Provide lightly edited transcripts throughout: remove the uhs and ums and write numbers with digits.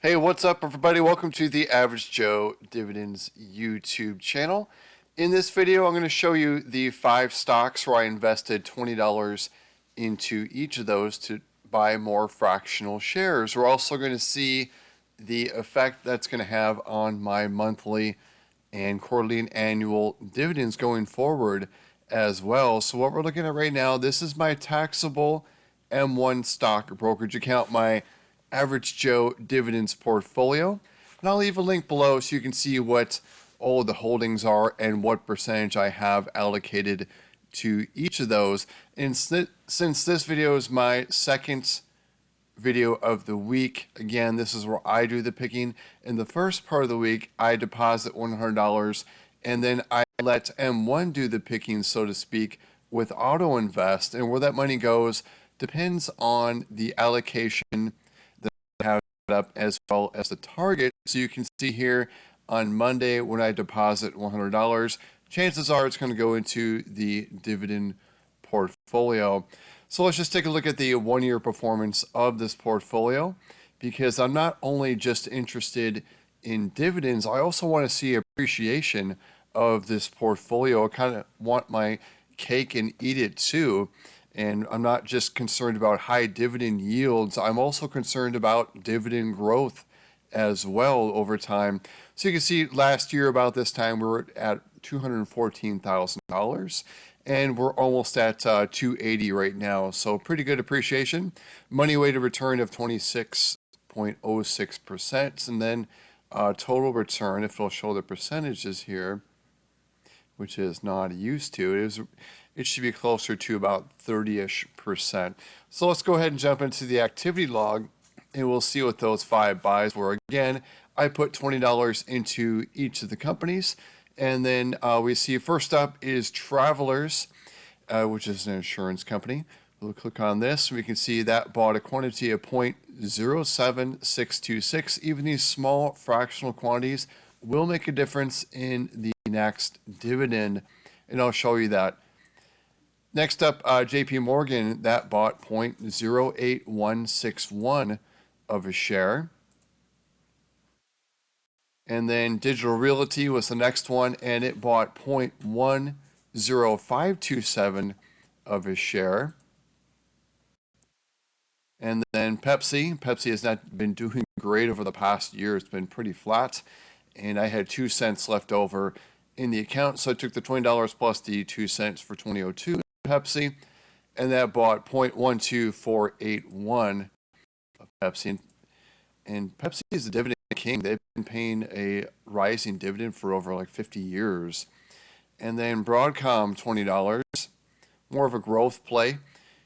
Hey, what's up, everybody? Welcome to the Average Joe Dividends YouTube channel. In this video, I'm going to show you the 5 stocks where I invested $20 into each of those to buy more fractional shares. We're also going to see the effect that's going to have on my monthly and quarterly and annual dividends going forward as well. So what we're looking at right now, this is my taxable M1 stock brokerage account, my Average Joe Dividends portfolio. And I'll leave a link below so you can see what all of the holdings are and what percentage I have allocated to each of those. And since this video is my second video of the week, again, this is where I do the picking. In the first part of the week, I deposit $100 and then I let M1 do the picking, so to speak, with auto invest. And where that money goes depends on the allocation have up as well as the target. So you can see here on Monday when I deposit $100, chances are it's going to go into the dividend portfolio. So let's just take a look at the 1-year performance of this portfolio, because I'm not only just interested in dividends, I also want to see appreciation of this portfolio. I kind of want my cake and eat it too. And I'm not just concerned about high dividend yields, I'm also concerned about dividend growth as well over time. So you can see last year about this time we were at $214,000 and we're almost at $280 right now. So pretty good appreciation. Money weighted return of 26.06%, and then total return, if it'll show the percentages here, which is not used to. It should be closer to about 30-ish%. So let's go ahead and jump into the activity log and we'll see what those 5 buys were. Again, I put $20 into each of the companies. And then we see first up is Travelers, which is an insurance company. We'll click on this. We can see that bought a quantity of 0.07626. Even these small fractional quantities will make a difference in the next dividend, and I'll show you that. Next up, JP Morgan, that bought 0.08161 of a share. And then Digital Realty was the next one, and it bought 0.10527 of a share. And then Pepsi has not been doing great over the past year. It's been pretty flat, and I had 2 cents left over in the account, so I took the $20 plus the 2 cents for 2002 Pepsi, and that bought 0.12481 of Pepsi. And Pepsi is the dividend king. They've been paying a rising dividend for over like 50 years. And then Broadcom, $20, more of a growth play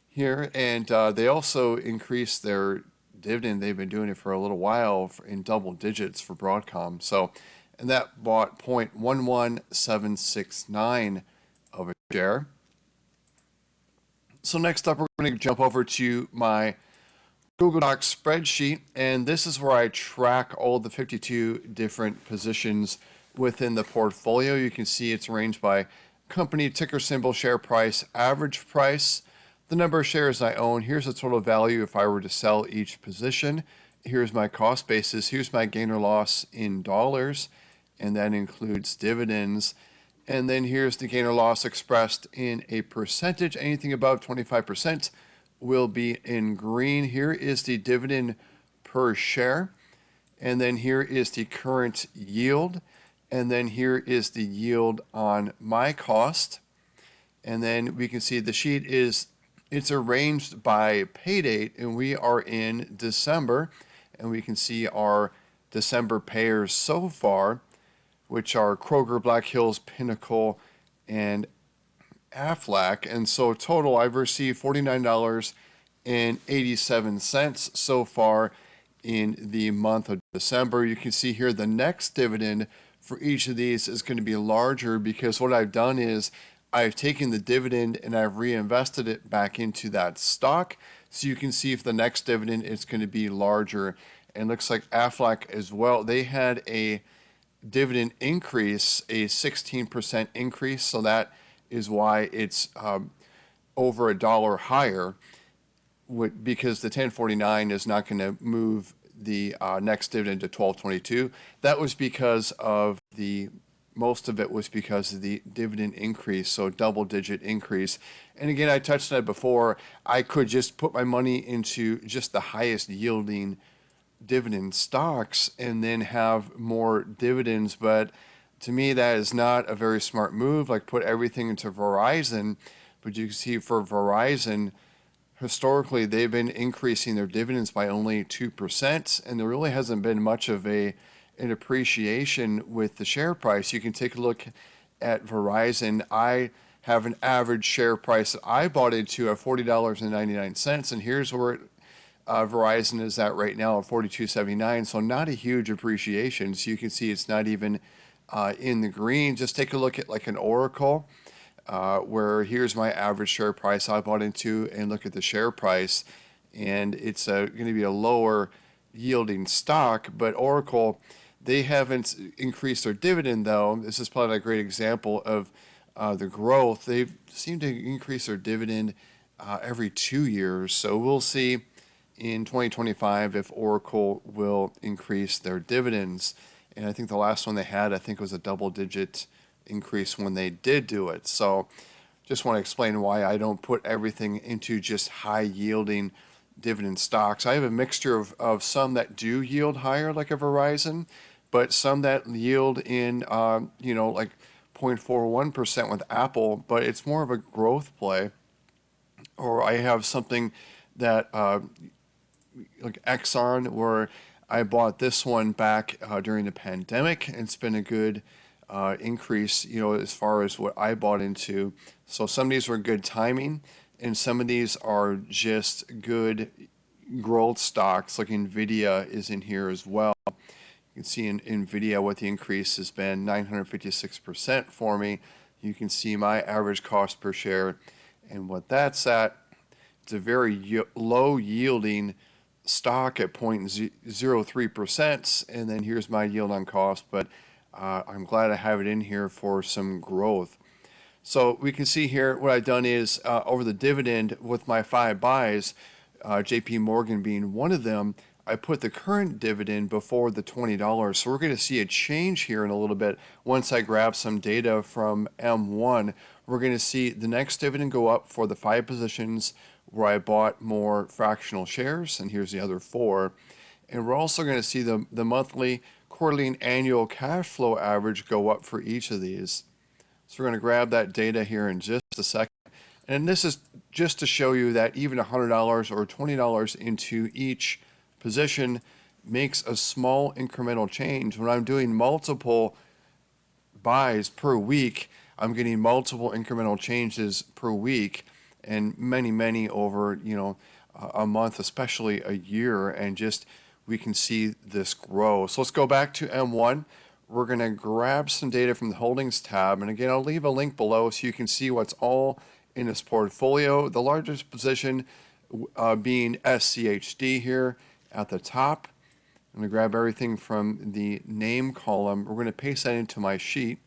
here, and they also increased their dividend. They've been doing it for a little while in double digits for Broadcom. So, and that bought 0.11769 of a share. So next up, we're going to jump over to my Google Docs spreadsheet, and this is where I track all the 52 different positions within the portfolio. You can see it's arranged by company, ticker symbol, share price, average price, the number of shares I own. Here's the total value if I were to sell each position. Here's my cost basis. Here's my gain or loss in dollars, and that includes dividends. And then here's the gain or loss expressed in a percentage. Anything above 25% will be in green. Here is the dividend per share. And then here is the current yield. And then here is the yield on my cost. And then we can see the sheet it's arranged by pay date, and we are in December. And we can see our December payers so far, which are Kroger, Black Hills, Pinnacle, and Aflac. And so total, I've received $49.87 so far in the month of December. You can see here the next dividend for each of these is going to be larger, because what I've done is I've taken the dividend and I've reinvested it back into that stock. So you can see if the next dividend is going to be larger. And looks like Aflac as well. They had a dividend increase, a 16% increase, so that is why it's over $1 higher, because the 1049 is not going to move the next dividend to 12.22. That was because of most of it was because of the dividend increase, so double-digit increase. And again, I touched on it before. I could just put my money into just the highest yielding dividend stocks and then have more dividends, but to me that is not a very smart move. Like, put everything into Verizon, but you can see for Verizon, historically they've been increasing their dividends by only 2%, and there really hasn't been much of an appreciation with the share price. You can take a look at Verizon. I have an average share price that I bought into at $40.99, and here's where Verizon is at right now at $42.79, so not a huge appreciation. So you can see it's not even in the green. Just take a look at like an Oracle, where here's my average share price I bought into, and look at the share price, and it's going to be a lower yielding stock. But Oracle, they haven't increased their dividend though. This is probably a great example of the growth. They seem to increase their dividend every 2 years, so we'll see in 2025 if Oracle will increase their dividends. And I think the last one they had, I think, was a double-digit increase when they did do it. So just want to explain why I don't put everything into just high-yielding dividend stocks. I have a mixture of some that do yield higher, like a Verizon, but some that yield in, like 0.41% with Apple, but it's more of a growth play. Or I have something that like Exxon, where I bought this one back during the pandemic, and it's been a good increase, as far as what I bought into. So some of these were good timing, and some of these are just good growth stocks. Like Nvidia is in here as well. You can see in Nvidia what the increase has been, 956% for me. You can see my average cost per share and what that's at. It's a very low yielding stock at 0.03%, and then here's my yield on cost, but I'm glad I have it in here for some growth. So we can see here what I've done is over the dividend with my 5 buys, JP Morgan being one of them, I put the current dividend before the $20. So we're going to see a change here in a little bit. Once I grab some data from M1, we're going to see the next dividend go up for the 5 positions where I bought more fractional shares, and here's the other 4. And we're also going to see the monthly, quarterly, and annual cash flow average go up for each of these. So we're going to grab that data here in just a second. And this is just to show you that even $100 or $20 into each position makes a small incremental change. When I'm doing multiple buys per week, I'm getting multiple incremental changes per week, and many over a month, especially a year, and just we can see this grow. So let's go back to M1. We're going to grab some data from the holdings tab, and again, I'll leave a link below so you can see what's all in this portfolio. The largest position being SCHD here at the top. I'm going to grab everything from the name column. We're going to paste that into my sheet.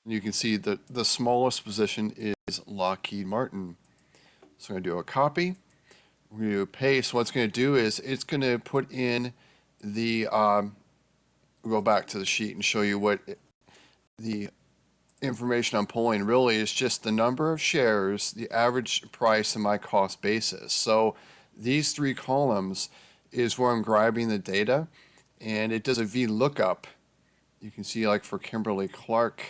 You can see that the smallest position is Lockheed Martin. So I'm going to do a copy. We're going to do a paste. What it's going to do is it's going to put in the, we'll go back to the sheet and show you what the information I'm pulling really is just the number of shares, the average price, and my cost basis. So these 3 columns is where I'm grabbing the data, and it does a VLOOKUP. You can see, like for Kimberly-Clark,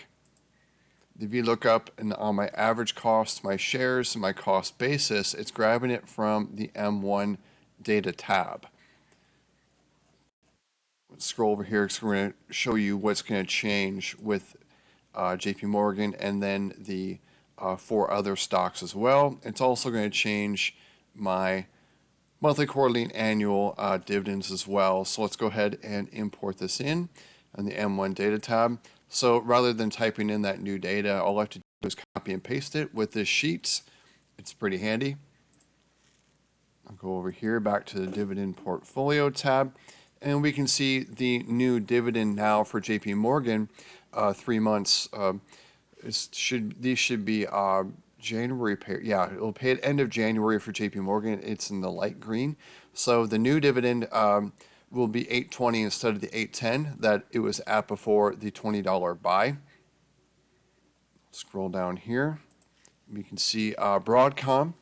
the VLOOKUP, and on my average cost, my shares, and my cost basis, it's grabbing it from the M1 data tab. Let's scroll over here because we're going to show you what's going to change with JP Morgan and then the 4 other stocks as well. It's also going to change my monthly, quarterly, and annual dividends as well. So let's go ahead and import this in on the M1 data tab. So rather than typing in that new data, all I have to do is copy and paste it with this sheet. It's pretty handy. I'll go over here back to the dividend portfolio tab, and we can see the new dividend now for JP Morgan, 3 months. These should be January pay, yeah, it'll pay at end of January for JP Morgan. It's in the light green. So the new dividend will be 8.20 instead of the 8.10 that it was at before the $20 buy. Scroll down here. We can see Broadcom.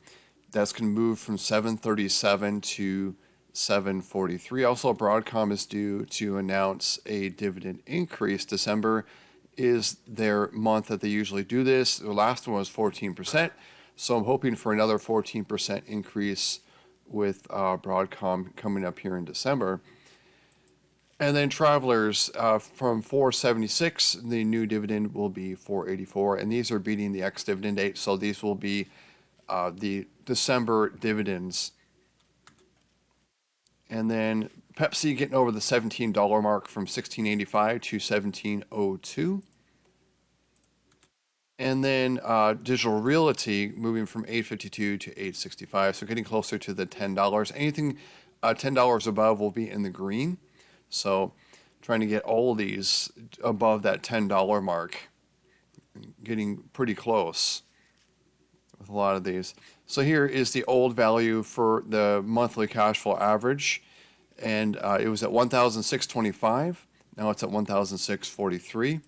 That's going to move from 7.37 to 7.43. Also, Broadcom is due to announce a dividend increase. December is their month that they usually do this. The last one was 14%. So I'm hoping for another 14% increase with Broadcom coming up here in December. And then Travelers from 476, the new dividend will be 484, and these are beating the ex-dividend date, so these will be the December dividends. And then Pepsi getting over the $17 mark from 16.85 to 17.02. And then Digital Realty moving from 8.52 to 8.65, so getting closer to the $10. Anything $10 above will be in the green. So trying to get all of these above that $10 mark, getting pretty close with a lot of these. So here is the old value for the monthly cash flow average, and it was at 1,625. Now it's at 1,643.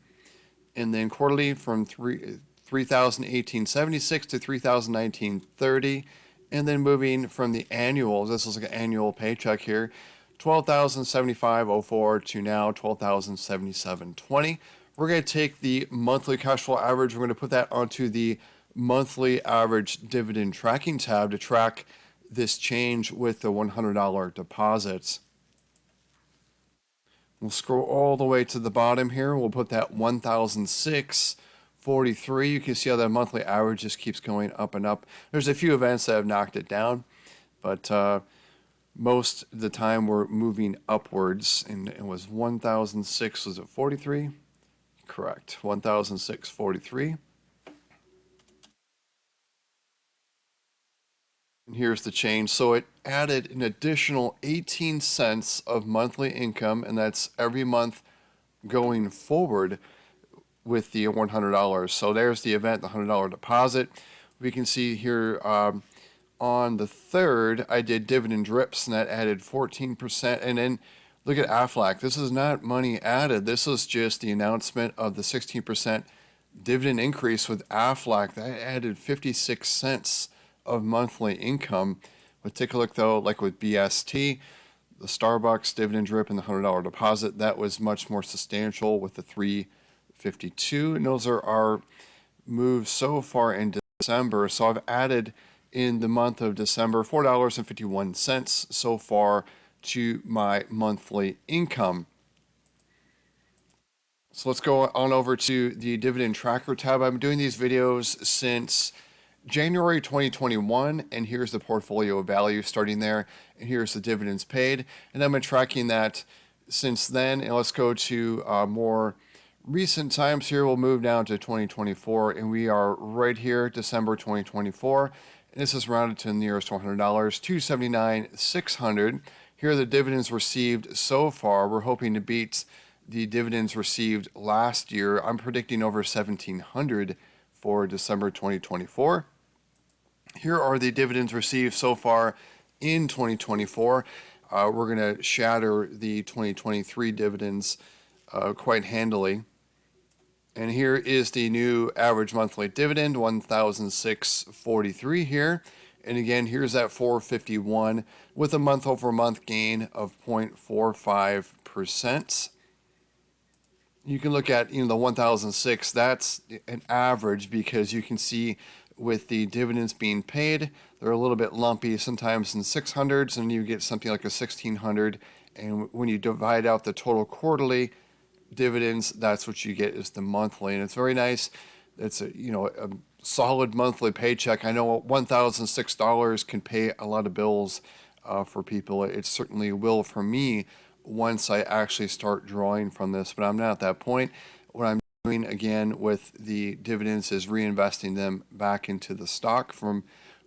And then quarterly from 3,1876 to 3,1930. And then moving from the annuals, this is like an annual paycheck here, 12,075.04 to now 12,077.20. We're going to take the monthly cash flow average. We're going to put that onto the monthly average dividend tracking tab to track this change with the $100 deposits. We'll scroll all the way to the bottom here. We'll put that 1,643. You can see how that monthly average just keeps going up and up. There's a few events that have knocked it down, but most of the time we're moving upwards. And it was 1,006, was it 43? Correct, 1,643. And here's the change. So it added an additional 18 cents of monthly income, and that's every month going forward with the $100. So there's the event, the $100 deposit. We can see here on the 3rd, I did dividend drips, and that added 14%. And then look at Aflac. This is not money added. This is just the announcement of the 16% dividend increase with Aflac. That added 56 cents of monthly income. But take a look though, like with BST, the Starbucks dividend drip and the $100 deposit, that was much more substantial with the 352. And those are our moves so far in December. So I've added in the month of December $4.51 so far to my monthly income. So let's go on over to the dividend tracker tab. I've been doing these videos since January 2021, and here's the portfolio value starting there, and here's the dividends paid, and I've been tracking that since then. And let's go to more recent times here. We'll move down to 2024, and we are right here, December 2024, and this is rounded to the nearest $100, $279,600. Here are the dividends received so far. We're hoping to beat the dividends received last year. I'm predicting over 1,700 for December 2024. Here are the dividends received so far in 2024. We're going to shatter the 2023 dividends quite handily. And here is the new average monthly dividend, 1,643 here. And again, here's that 451 with a month-over-month gain of 0.45%. You can look at, the 1,006, that's an average, because you can see with the dividends being paid, they're a little bit lumpy, sometimes in 600s, and you get something like a 1,600. And when you divide out the total quarterly dividends, that's what you get is the monthly. And it's very nice. It's a solid monthly paycheck. I know $1,006 can pay a lot of bills for people. It certainly will for me once I actually start drawing from this, but I'm not at that point. What I'm doing again with the dividends is reinvesting them back into the stock from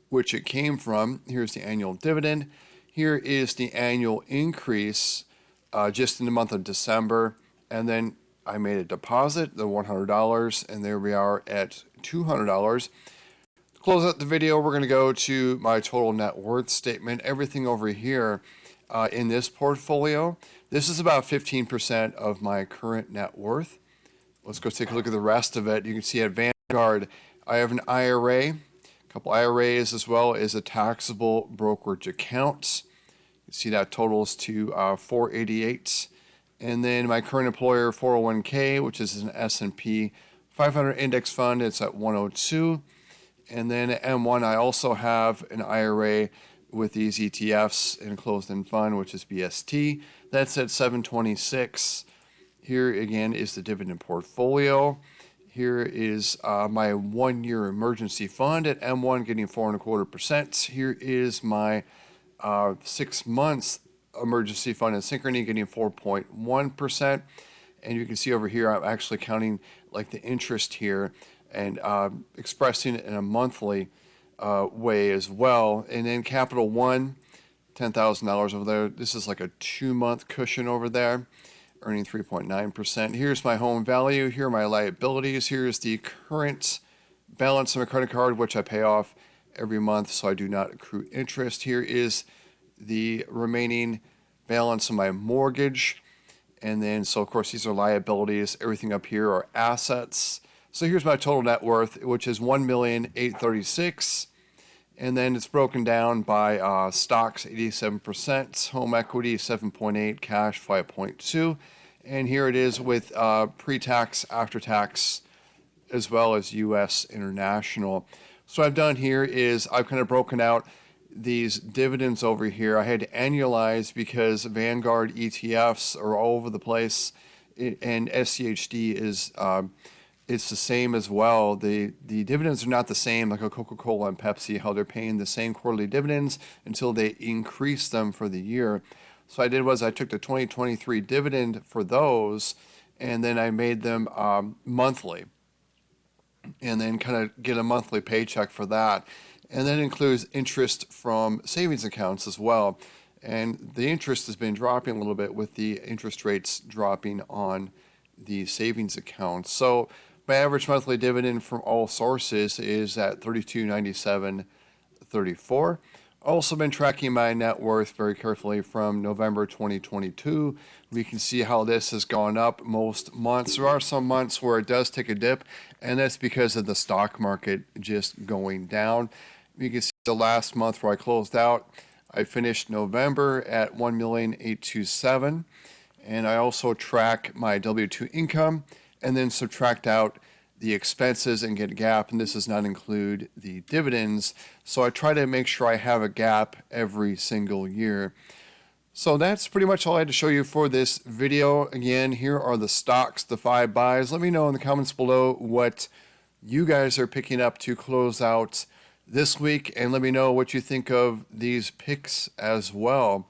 which it came from. Here's the annual dividend. Here is the annual increase just in the month of December. And then I made a deposit, the $100, and there we are at $200. Close out the video, we're going to go to my total net worth statement. Everything over here in this portfolio, this is about 15% of my current net worth. Let's go take a look at the rest of it. You can see at Vanguard, I have an IRA, a couple IRAs, as well as a taxable brokerage account. You see that totals to 488. And then my current employer 401k, which is an S&P 500 index fund, it's at 102. And then at M1, I also have an IRA with these ETFs and closed-end fund, which is BST. That's at 726. Here again is the dividend portfolio. Here is my 1-year emergency fund at M1 getting 4.25%. Here is my 6 months emergency fund in Synchrony getting 4.1%. And you can see over here, I'm actually counting like the interest here and expressing it in a monthly way as well. And then Capital One, $10,000 over there. This is like a 2-month cushion over there, earning 3.9%. Here's my home value. Here are my liabilities. Here's the current balance on my credit card, which I pay off every month, so I do not accrue interest. Here is the remaining balance of my mortgage. And then, so of course, these are liabilities. Everything up here are assets. So here's my total net worth, which is $1,836,000. And then it's broken down by stocks, 87%, home equity, 7.8, cash, 5.2. And here it is with pre-tax, after-tax, as well as U.S. international. So what I've done here is I've kind of broken out these dividends over here. I had to annualize because Vanguard ETFs are all over the place, and SCHD is it's the same as well. The dividends are not the same like a Coca-Cola and Pepsi, how they're paying the same quarterly dividends until they increase them for the year. So I did was I took the 2023 dividend for those, and then I made them monthly, and then kind of get a monthly paycheck for that. And that includes interest from savings accounts as well. And the interest has been dropping a little bit with the interest rates dropping on the savings accounts. So my average monthly dividend from all sources is at $32.97.34. Also been tracking my net worth very carefully from November 2022. We can see how this has gone up most months. There are some months where it does take a dip, and that's because of the stock market just going down. You can see the last month where I closed out, I finished November at $1,827,000, and I also track my W-2 income and then subtract out the expenses and get a gap, and this does not include the dividends. So I try to make sure I have a gap every single year. So that's pretty much all I had to show you for this video. Again, here are the stocks, the 5 buys. Let me know in the comments below what you guys are picking up to close out this week, and let me know what you think of these picks as well.